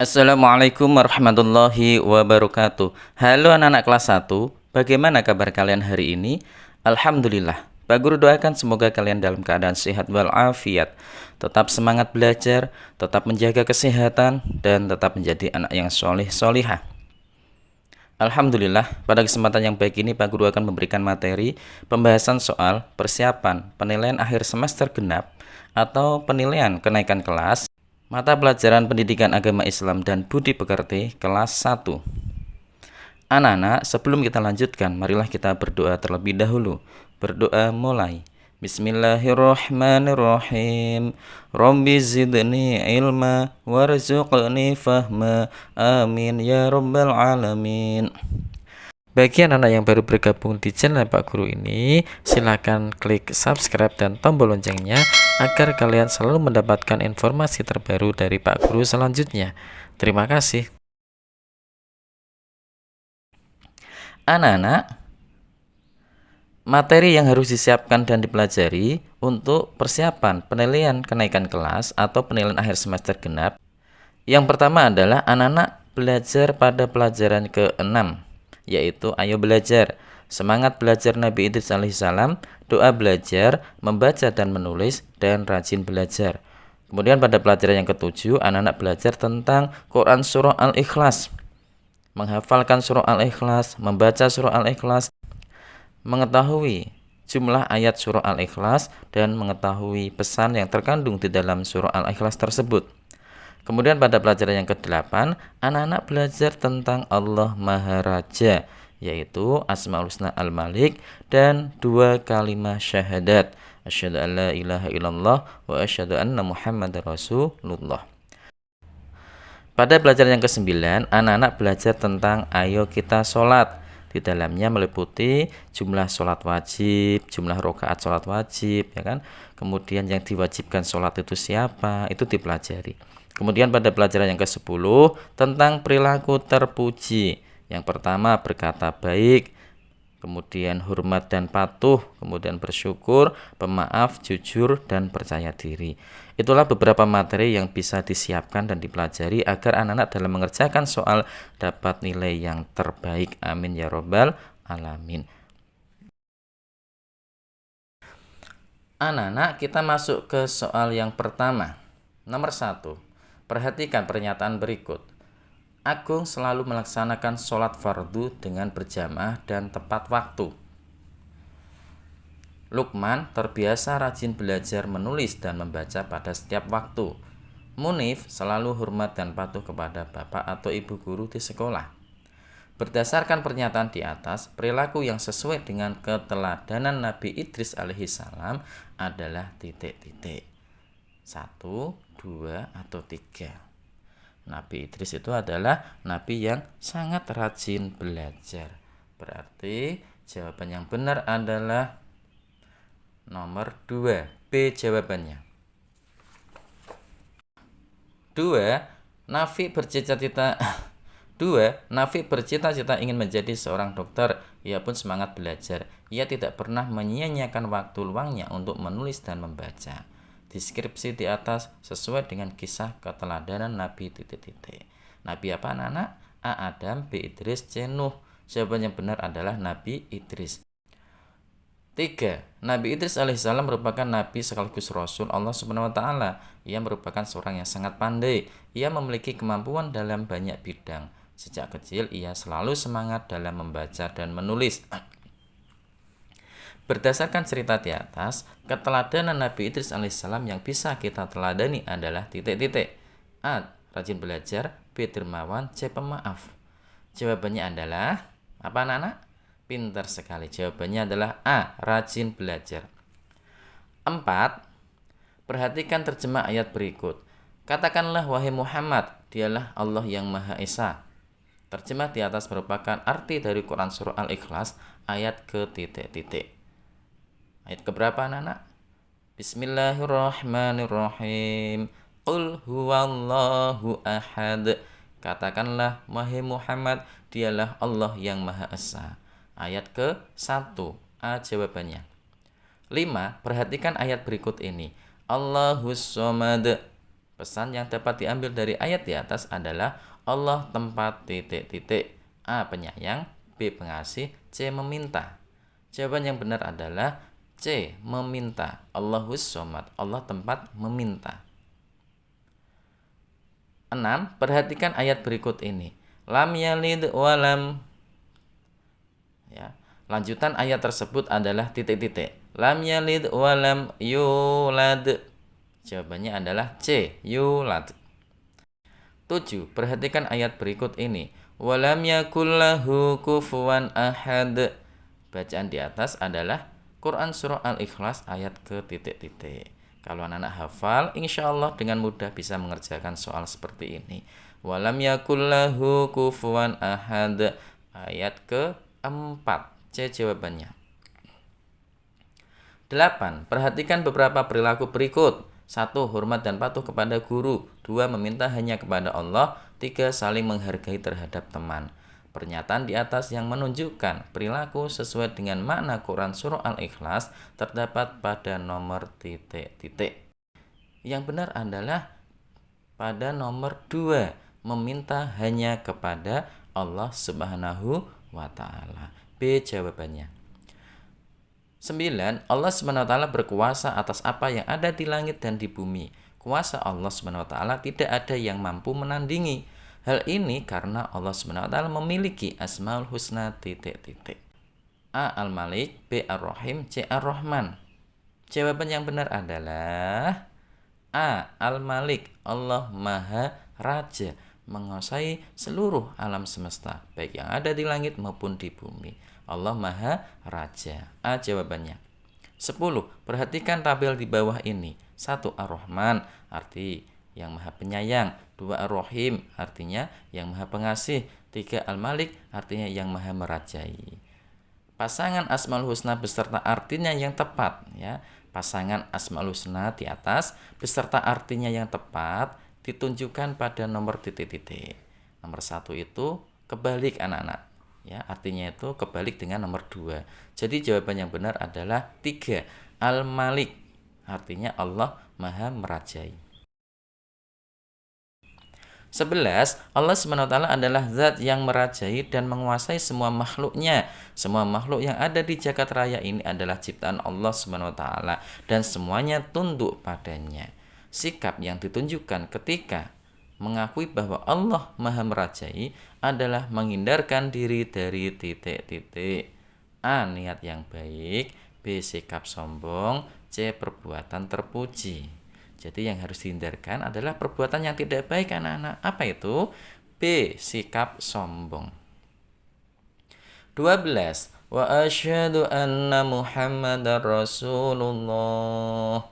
Assalamualaikum warahmatullahi wabarakatuh. Halo anak-anak kelas 1, bagaimana kabar kalian hari ini? Alhamdulillah. Pak Guru doakan semoga kalian dalam keadaan sehat walafiat, tetap semangat belajar, tetap menjaga kesehatan, dan tetap menjadi anak yang soleh solihah. Alhamdulillah, pada kesempatan yang baik ini Pak Guru akan memberikan materi pembahasan soal persiapan penilaian akhir semester genap atau penilaian kenaikan kelas mata pelajaran Pendidikan Agama Islam dan Budi Pekerti kelas 1. Anak-anak, sebelum kita lanjutkan, marilah kita berdoa terlebih dahulu. Berdoa mulai. Bismillahirrahmanirrahim. Rabbi zidni ilma warzuqni fahma. Amin ya rabbal alamin. Bagi anak-anak yang baru bergabung di channel Pak Guru ini, silakan klik subscribe dan tombol loncengnya agar kalian selalu mendapatkan informasi terbaru dari Pak Guru selanjutnya. Terima kasih. Anak-anak, materi yang harus disiapkan dan dipelajari untuk persiapan penilaian kenaikan kelas atau penilaian akhir semester genap. Yang pertama adalah anak-anak belajar pada pelajaran ke-6, yaitu ayo belajar. Semangat belajar Nabi Idris alaihissalam, doa belajar, membaca dan menulis, dan rajin belajar. Kemudian pada pelajaran yang ke-7, anak-anak belajar tentang Quran Surah Al-Ikhlas. Menghafalkan Surah Al-Ikhlas, membaca Surah Al-Ikhlas, mengetahui jumlah ayat Surah Al-Ikhlas, dan mengetahui pesan yang terkandung di dalam Surah Al-Ikhlas tersebut. Kemudian pada pelajaran yang ke-8, anak-anak belajar tentang Allah Maha Raja, yaitu Asmaul Husna Al-Malik dan 2 kalimat syahadat. Asyhadu an la ilaha illallah wa asyhadu anna Muhammadar Rasulullah. Pada pelajaran yang ke-9, anak-anak belajar tentang ayo kita sholat. Di dalamnya meliputi jumlah sholat wajib, jumlah rakaat sholat wajib, ya kan? Kemudian yang diwajibkan sholat itu siapa, itu dipelajari. Kemudian pada pelajaran yang ke-10 tentang perilaku terpuji. Yang pertama berkata baik, kemudian hormat dan patuh, kemudian bersyukur, pemaaf, jujur, dan percaya diri. Itulah beberapa materi yang bisa disiapkan dan dipelajari agar anak-anak dalam mengerjakan soal dapat nilai yang terbaik. Amin ya robbal alamin. Anak-anak, kita masuk ke soal yang pertama. Nomor 1. Perhatikan pernyataan berikut. Agung selalu melaksanakan sholat fardu dengan berjamaah dan tepat waktu. Lukman terbiasa rajin belajar menulis dan membaca pada setiap waktu. Munif selalu hormat dan patuh kepada bapak atau ibu guru di sekolah. Berdasarkan pernyataan di atas, perilaku yang sesuai dengan keteladanan Nabi Idris alaihissalam adalah titik-titik. 1, 2, atau 3. Nabi Idris itu adalah nabi yang sangat rajin belajar. Berarti jawaban yang benar adalah nomor 2, B jawabannya. 2. Nafi bercita-cita ingin menjadi seorang dokter. Ia pun semangat belajar. Ia tidak pernah menyia-nyiakan waktu luangnya untuk menulis dan membaca. Deskripsi di atas sesuai dengan kisah keteladanan Nabi titik-titik. Nabi apa anak-anak? A. Adam, B. Idris, C. Nuh. Jawaban yang benar adalah Nabi Idris. 3. Nabi Idris alaihissalam merupakan nabi sekaligus rasul Allah Subhanahu wa taala. Ia merupakan seorang yang sangat pandai. Ia memiliki kemampuan dalam banyak bidang. Sejak kecil ia selalu semangat dalam membaca dan menulis. Berdasarkan cerita di atas, keteladanan Nabi Idris alaihissalam yang bisa kita teladani adalah titik-titik. A. Rajin belajar, B. Dermawan, C. Pemaaf. Jawabannya adalah apa anak-anak? Pintar sekali. Jawabannya adalah A. Rajin belajar. 4. Perhatikan terjemah ayat berikut. Katakanlah wahai Muhammad, dialah Allah yang Maha Esa. Terjemah di atas merupakan arti dari Quran Surah Al-Ikhlas ayat ke titik-titik. Ayat keberapa anak-anak? Bismillahirrahmanirrahim. Qul huwallahu ahad. Katakanlah wahai Muhammad, dialah Allah yang Maha Esa. Ayat ke-1, A jawabannya. 5. Perhatikan ayat berikut ini. Allahus Somad. Pesan yang dapat diambil dari ayat di atas adalah Allah tempat titik-titik. A. Penyayang, B. Pengasih, C. Meminta. Jawaban yang benar adalah C. Meminta. Allahus somad. Allah tempat meminta. 6. Perhatikan ayat berikut ini. Lam yalid walam. Ya. Lanjutan ayat tersebut adalah titik-titik. Lam yalid walam yulad. Jawabannya adalah C. Yulad. 7. Perhatikan ayat berikut ini. Walam yakullahu kufuwan ahad. Bacaan di atas adalah Quran Surah Al-Ikhlas ayat ke titik-titik. Kalau anak-anak hafal, insya Allah dengan mudah bisa mengerjakan soal seperti ini. Walam yakullahu kufuwan ahad. Ayat ke-4. C jawabannya. 8. Perhatikan beberapa perilaku berikut. 1. Hormat dan patuh kepada guru. 2. Meminta hanya kepada Allah. 3. Saling menghargai terhadap teman. Pernyataan di atas yang menunjukkan perilaku sesuai dengan makna Quran Surah Al-Ikhlas terdapat pada nomor titik-titik. Yang benar adalah pada nomor 2. Meminta hanya kepada Allah Subhanahu wa Ta'ala. B jawabannya. 9. Allah SWT berkuasa atas apa yang ada di langit dan di bumi. Kuasa Allah SWT tidak ada yang mampu menandingi. Hal ini karena Allah SWT memiliki Asmaul Husna titik-titik. A. Al-Malik, B. Ar-Rahim, C. Ar-Rahman. Jawaban yang benar adalah A. Al-Malik. Allah Maha Raja, menguasai seluruh alam semesta, baik yang ada di langit maupun di bumi. Allah Maha Raja. A jawabannya. 10. Perhatikan tabel di bawah ini. 1. Ar-Rahman, arti yang Maha Penyayang. 2. Ar-Rahim, artinya yang Maha Pengasih. 3. Al-Malik, artinya yang Maha Merajai. Pasangan Asmaul Husna beserta artinya yang tepat, ya. Pasangan Asmaul Husna di atas beserta artinya yang tepat ditunjukkan pada nomor titik-titik. Nomor 1 itu kebalik anak-anak. Ya, artinya itu kebalik dengan nomor 2. Jadi jawaban yang benar adalah 3. Al-Malik, artinya Allah Maha Merajai. 11. Allah SWT adalah zat yang merajai dan menguasai semua makhluknya. Semua makhluk yang ada di jagat raya ini adalah ciptaan Allah SWT dan semuanya tunduk padanya. Sikap yang ditunjukkan ketika mengakui bahwa Allah Maha Merajai adalah menghindarkan diri dari titik-titik. A. Niat yang baik, B. Sikap sombong, C. Perbuatan terpuji. Jadi yang harus dihindarkan adalah perbuatan yang tidak baik anak-anak. Apa itu? B. Sikap sombong. 12. Wa asyhadu anna Muhammadar Rasulullah.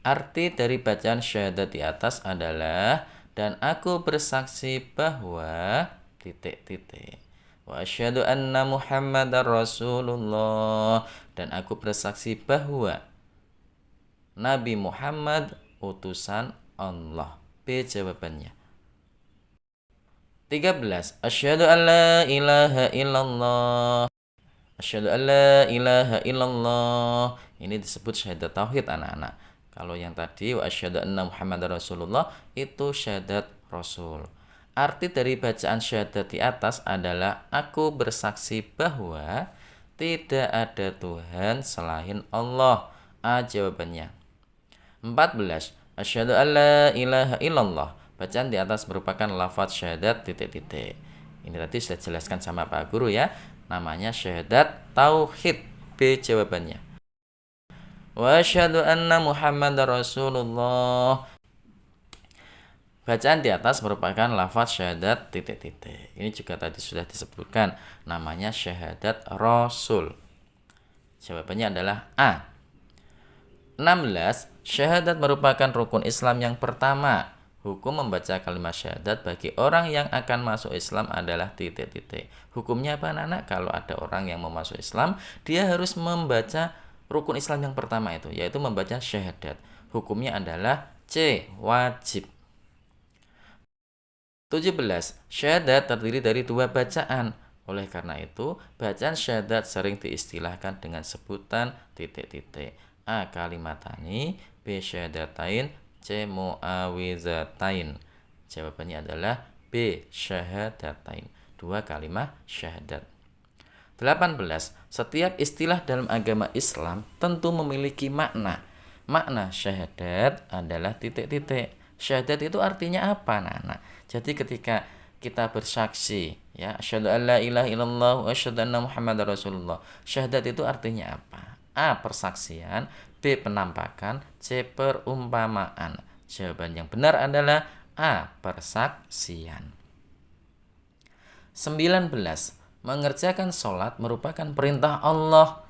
Arti dari bacaan syahadat di atas adalah dan aku bersaksi bahwa titik-titik. Wa asyhadu anna Muhammadar Rasulullah, dan aku bersaksi bahwa Nabi Muhammad utusan Allah. B jawabannya. 13. Asyhadu an la ilaha illallah. Asyhadu an la ilaha illallah. Ini disebut syahadat tauhid anak-anak. Kalau yang tadi wa asyhadu anna Muhammadar Rasulullah itu syahadat Rasul. Arti dari bacaan syahadat di atas adalah aku bersaksi bahwa tidak ada Tuhan selain Allah. A jawabannya. 14. Asyhadu an la ilaha illallah. Bacaan di atas merupakan lafaz syahadat titik-titik. Ini tadi sudah jelaskan sama Pak Guru ya. Namanya syahadat tauhid. B jawabannya. Wa asyhadu anna Muhammadar Rasulullah. Bacaan di atas merupakan lafaz syahadat titik-titik. Ini juga tadi sudah disebutkan. Namanya syahadat Rasul. Jawabannya adalah A. 16. Syahadat merupakan rukun Islam yang pertama. Hukum membaca kalimat syahadat bagi orang yang akan masuk Islam adalah titik-titik. Hukumnya apa anak-anak? Kalau ada orang yang mau masuk Islam, dia harus membaca rukun Islam yang pertama itu, yaitu membaca syahadat. Hukumnya adalah C. Wajib. 17. Syahadat terdiri dari 2 bacaan. Oleh karena itu, bacaan syahadat sering diistilahkan dengan sebutan titik-titik. A. Kalimatani, B. Syahadatain, C. Mu'awizatain. Jawabannya adalah B. Syahadatain. 2 kalimat syahadat. 18. Setiap istilah dalam agama Islam tentu memiliki makna. Makna syahadat adalah titik-titik. Syahadat itu artinya apa, anak-anak? Jadi ketika kita bersaksi, ya, asyhadu an la ilaha illallah wa asyhadu anna muhammadar rasulullah. Syahadat itu artinya apa? A. Persaksian. B. Penampakan. C. Perumpamaan. Jawaban yang benar adalah A. Persaksian. 19. Mengerjakan sholat merupakan perintah Allah.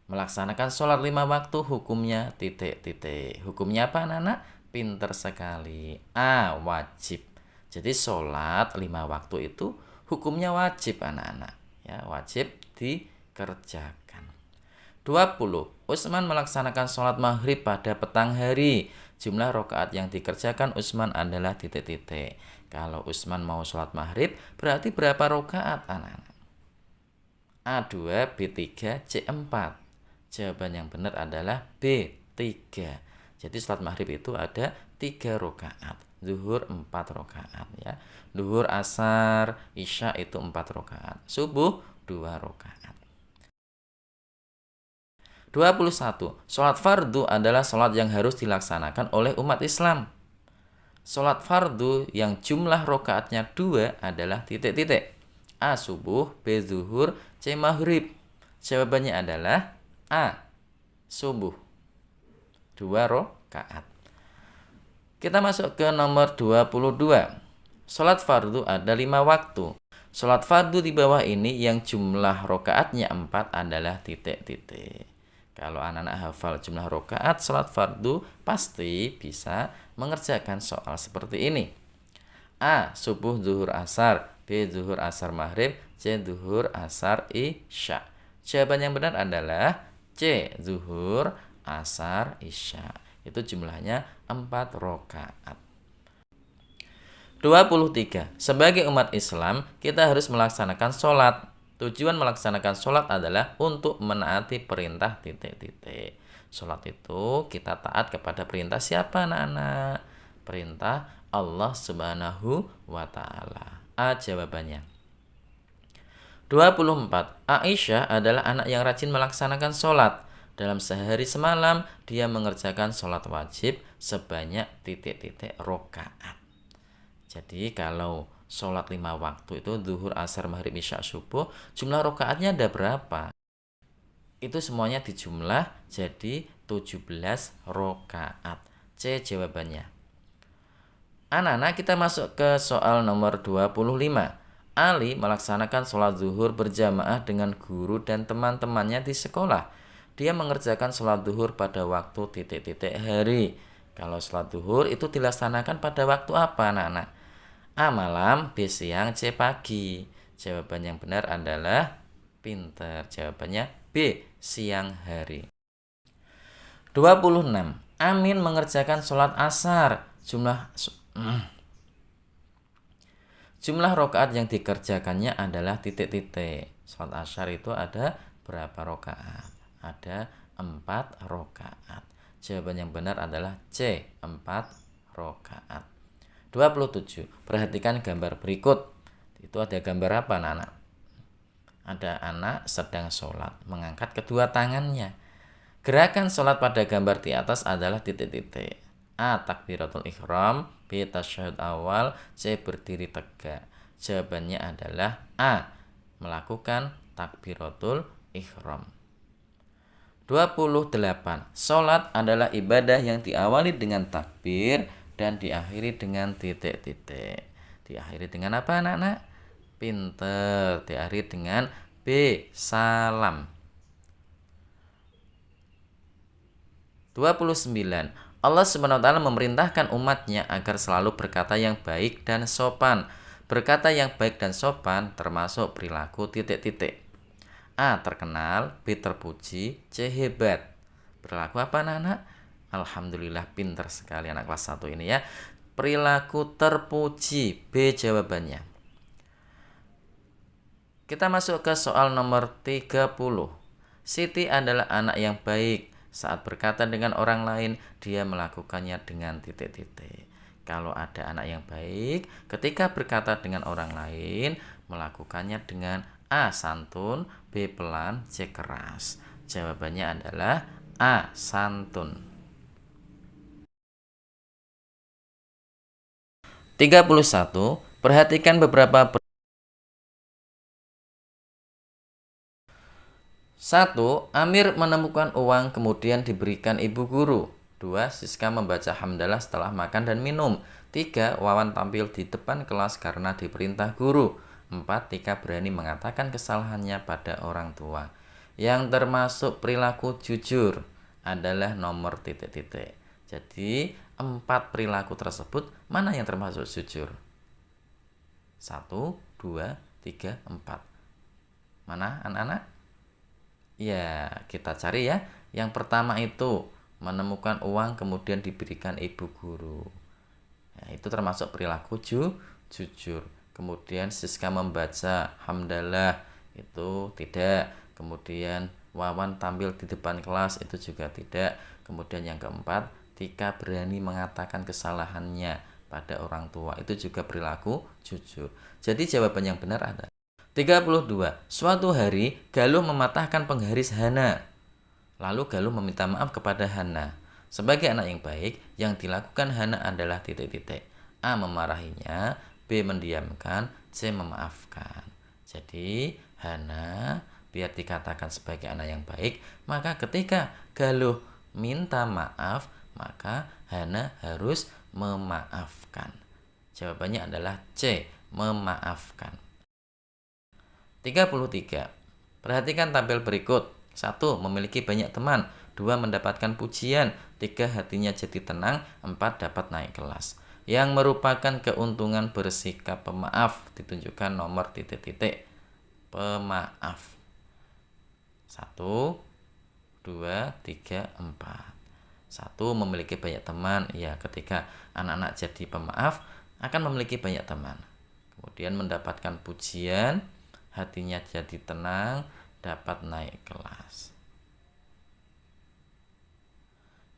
Melaksanakan sholat 5 waktu hukumnya titik-titik. Hukumnya apa, anak-anak? Pinter sekali. A. Wajib. Jadi sholat 5 waktu itu hukumnya wajib, anak-anak. Ya, wajib dikerjakan. 20. Utsman melaksanakan sholat maghrib pada petang hari. Jumlah rakaat yang dikerjakan Utsman adalah titik-titik. Kalau Utsman mau sholat maghrib, berarti berapa rakaat, anak-anak? A2, B3, C4. Jawaban yang benar adalah B3. Jadi sholat maghrib itu ada 3 rakaat. Zuhur 4 rakaat, ya. Zuhur, asar, isya itu 4 rakaat. Subuh 2 rakaat. 21. Sholat fardu adalah sholat yang harus dilaksanakan oleh umat Islam. Sholat fardu yang jumlah rakaatnya 2 adalah titik-titik. A. Subuh, B. Zuhur, C. Maghrib. Jawabannya adalah A. Subuh 2 rakaat. Kita masuk ke nomor 22. Sholat fardu ada 5 waktu. Sholat fardu di bawah ini yang jumlah rakaatnya 4 adalah titik-titik. Kalau anak-anak hafal jumlah rakaat sholat fardu, pasti bisa mengerjakan soal seperti ini. A. Subuh, zuhur, asar. B. Zuhur, asar, maghrib. C. Zuhur, asar, isya. Jawaban yang benar adalah C. Zuhur, asar, isya. Itu jumlahnya 4 rakaat. 23. Sebagai umat Islam, kita harus melaksanakan sholat. Tujuan melaksanakan sholat adalah untuk menaati perintah titik-titik. Sholat itu kita taat kepada perintah siapa, anak-anak? Perintah Allah Subhanahu wa ta'ala. A. Jawabannya. 24. Aisyah adalah anak yang rajin melaksanakan sholat. Dalam sehari semalam, dia mengerjakan sholat wajib sebanyak titik-titik rakaat. Jadi kalau sholat 5 waktu itu zuhur, asar, maghrib, isya, subuh, jumlah rakaatnya ada berapa? Itu semuanya dijumlah jadi 17 rakaat. C jawabannya. Anak-anak, kita masuk ke soal nomor 25. Ali melaksanakan sholat zuhur berjamaah dengan guru dan teman-temannya di sekolah. Dia mengerjakan sholat zuhur pada waktu titik-titik hari. Kalau sholat zuhur itu dilaksanakan pada waktu apa, anak-anak? A. Malam, B. Siang, C. Pagi. Jawaban yang benar adalah pinter. Jawabannya B. Siang hari. 26. Amin mengerjakan sholat asar. Jumlah rakaat yang dikerjakannya adalah titik-titik. Sholat asar itu ada berapa rakaat? Ada 4 rakaat. Jawaban yang benar adalah C. 4 rakaat. 27. Perhatikan gambar berikut. Itu ada gambar apa, anak-anak? Ada anak sedang sholat, mengangkat kedua tangannya. Gerakan sholat pada gambar di atas adalah titik-titik. A. Takbiratul ihram. B. Tasyahud awal. C. Berdiri tegak. Jawabannya adalah A. Melakukan takbiratul ihram. 28. Sholat adalah ibadah yang diawali dengan takbir dan diakhiri dengan titik-titik. Diakhiri dengan apa, anak-anak? Pinter. Diakhiri dengan B. Salam. 29. Allah SWT memerintahkan umatnya agar selalu berkata yang baik dan sopan. Berkata yang baik dan sopan termasuk perilaku titik-titik. A. Terkenal. B. Terpuji. C. Hebat. Perilaku apa, anak-anak? Alhamdulillah, pinter sekali anak kelas 1 ini, ya. Perilaku terpuji. B jawabannya. Kita masuk ke soal nomor 30. Siti adalah anak yang baik. Saat berkata dengan orang lain, dia melakukannya dengan titik-titik. Kalau ada anak yang baik, ketika berkata dengan orang lain, melakukannya dengan A. Santun, B. Pelan, C. Keras. Jawabannya adalah A. Santun. 31. Perhatikan beberapa 1. Amir menemukan uang kemudian diberikan ibu guru. 2. Siska membaca hamdalah setelah makan dan minum. 3. Wawan tampil di depan kelas karena diperintah guru. 4. Tika berani mengatakan kesalahannya pada orang tua. Yang termasuk perilaku jujur adalah nomor titik-titik. Jadi 4 perilaku tersebut mana yang termasuk jujur? 1, 2, 3, 4. Mana anak-anak? Ya, kita cari ya. Yang pertama itu menemukan uang kemudian diberikan ibu guru. Ya, itu termasuk perilaku jujur. Kemudian Siska membaca hamdalah, itu tidak. Kemudian Wawan tampil di depan kelas, itu juga tidak. Kemudian yang keempat, Tika berani mengatakan kesalahannya pada orang tua, itu juga perilaku jujur. Jadi jawaban yang benar ada 32. Suatu hari, Galuh mematahkan penggaris Hana. Lalu Galuh meminta maaf kepada Hana. Sebagai anak yang baik, yang dilakukan Hana adalah titik-titik. A. Memarahinya, B. Mendiamkan, C. Memaafkan. Jadi, Hana biar dikatakan sebagai anak yang baik, maka ketika Galuh minta maaf, maka Hana harus memaafkan. Jawabannya adalah C. Memaafkan. 33. Perhatikan tabel berikut. 1. Memiliki banyak teman. 2. Mendapatkan pujian. 3. Hatinya jadi tenang. 4. Dapat naik kelas. Yang merupakan keuntungan bersikap pemaaf ditunjukkan nomor titik-titik. Pemaaf. 1, 2, 3, 4. 1. Memiliki banyak teman. Ya, ketika anak-anak jadi pemaaf akan memiliki banyak teman. Kemudian mendapatkan pujian, hatinya jadi tenang, dapat naik kelas.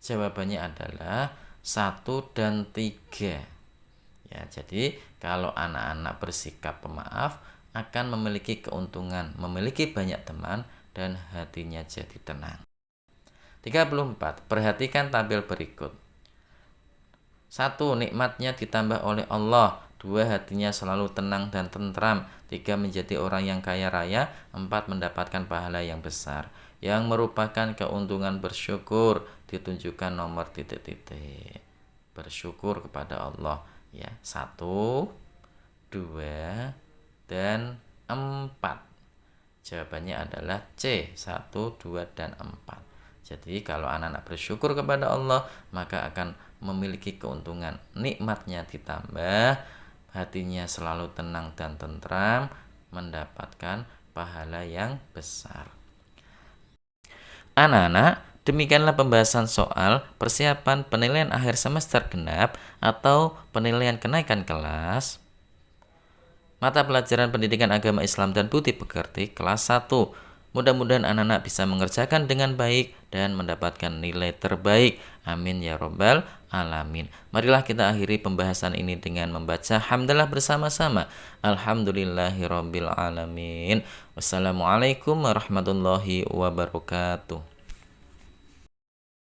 Jawabannya adalah 1 dan 3. Ya, jadi kalau anak-anak bersikap pemaaf akan memiliki keuntungan, memiliki banyak teman dan hatinya jadi tenang. 34. Perhatikan tabel berikut. 1. Nikmatnya ditambah oleh Allah. 2. Hatinya selalu tenang dan tentram. 3. Menjadi orang yang kaya raya. 4. Mendapatkan pahala yang besar. Yang merupakan keuntungan bersyukur ditunjukkan nomor titik-titik. Bersyukur kepada Allah. Ya, 1, 2, dan 4. Jawabannya adalah C. 1, 2, dan 4. Jadi kalau anak-anak bersyukur kepada Allah, maka akan memiliki keuntungan. Nikmatnya ditambah, hatinya selalu tenang dan tentram, mendapatkan pahala yang besar. Anak-anak, demikianlah pembahasan soal persiapan penilaian akhir semester genap atau penilaian kenaikan kelas mata pelajaran pendidikan agama Islam dan budi pekerti kelas 1. Mudah-mudahan anak-anak bisa mengerjakan dengan baik dan mendapatkan nilai terbaik. Amin ya robbal alamin. Marilah kita akhiri pembahasan ini dengan membaca hamdalah bersama-sama. Alhamdulillahirabbil alamin. Wassalamualaikum warahmatullahi wabarakatuh.